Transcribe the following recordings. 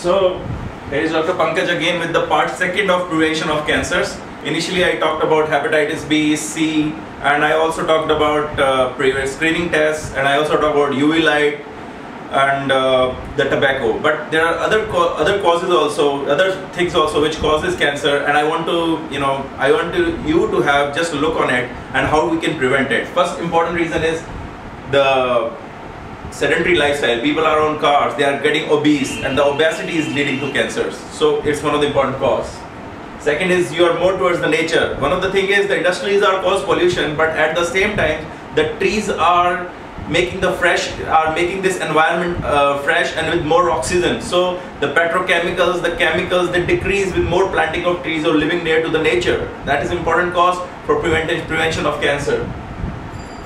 So here is Dr. Pankaj again with the part second of prevention of cancers. Initially I talked about hepatitis B, C, and I also talked about screening tests, and I also talked about UV light and the tobacco. But there are other causes also, other things also which causes cancer, and I want you to have just a look on it and how we can prevent it. First important reason is the sedentary lifestyle. People are on cars, they are getting obese, and the obesity is leading to cancers. So it's one of the important causes. Second is you are more towards the nature. One of the thing is the industries are cause pollution, but at the same time the trees are making this environment fresh and with more oxygen. So the petrochemicals, the chemicals, they decrease with more planting of trees or living near to the nature. That is important cause for prevention of cancer.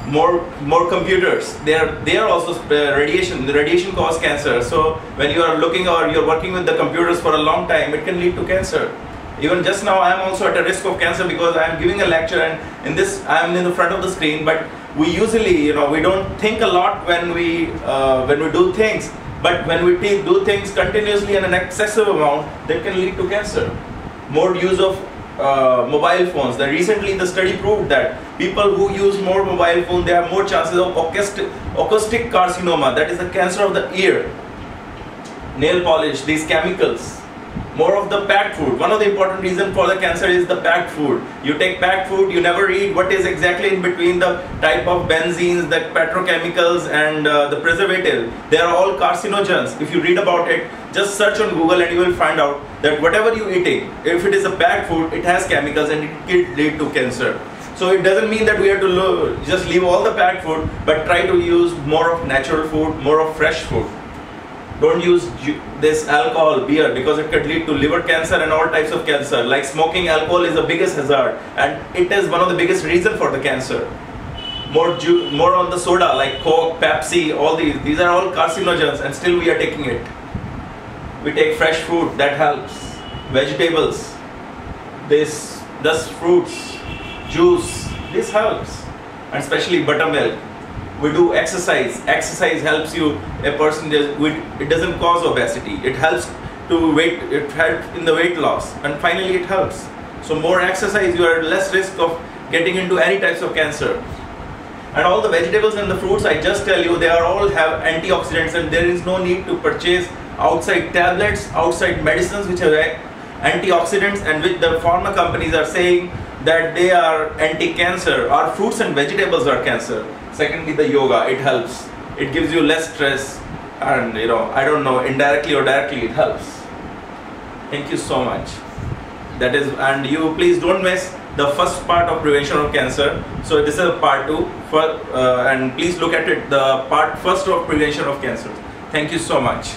More computers, they are also radiation. The radiation cause cancer. So when you are looking or you're working with the computers for a long time, it can lead to cancer. Even just now I am also at a risk of cancer because I am giving a lecture, and in this I am in the front of the screen. But we usually, we don't think a lot when we do things. But when we do things continuously in an excessive amount, that can lead to cancer. More use of mobile phones. Recently the study proved that people who use more mobile phone, they have more chances of acoustic carcinoma, that is the cancer of the ear. Nail polish, these chemicals. More of the packed food. One of the important reasons for the cancer is the packed food. You take packed food, you never read what is exactly in between the type of benzenes, the petrochemicals, and the preservative. They are all carcinogens. If you read about it, just search on Google and you will find out that whatever you eating, if it is a packed food, it has chemicals and it can lead to cancer. So it doesn't mean that we have to just leave all the packed food, but try to use more of natural food, more of fresh food. Don't use this alcohol, beer, because it could lead to liver cancer and all types of cancer. Like smoking alcohol is the biggest hazard, and it is one of the biggest reasons for the cancer. More on the soda like Coke, Pepsi, all these are all carcinogens, and still we are taking it. We take fresh fruit, that helps. Vegetables, thus fruits, juice, this helps, and especially buttermilk. We do exercise. Exercise helps you. It doesn't cause obesity. It helps in the weight loss, and finally it helps. So more exercise, you are less risk of getting into any types of cancer. And all the vegetables and the fruits, I just tell you, they all have antioxidants, and there is no need to purchase outside tablets, outside medicines which have antioxidants, and which the pharma companies are saying that they are anti-cancer. Our fruits and vegetables are cancer. Secondly, the yoga, it helps. It gives you less stress, and I don't know, indirectly or directly it helps. Thank you so much. And you please don't miss the first part of prevention of cancer. So this is a part 2, and please look at it, the part first of prevention of cancer. Thank you so much.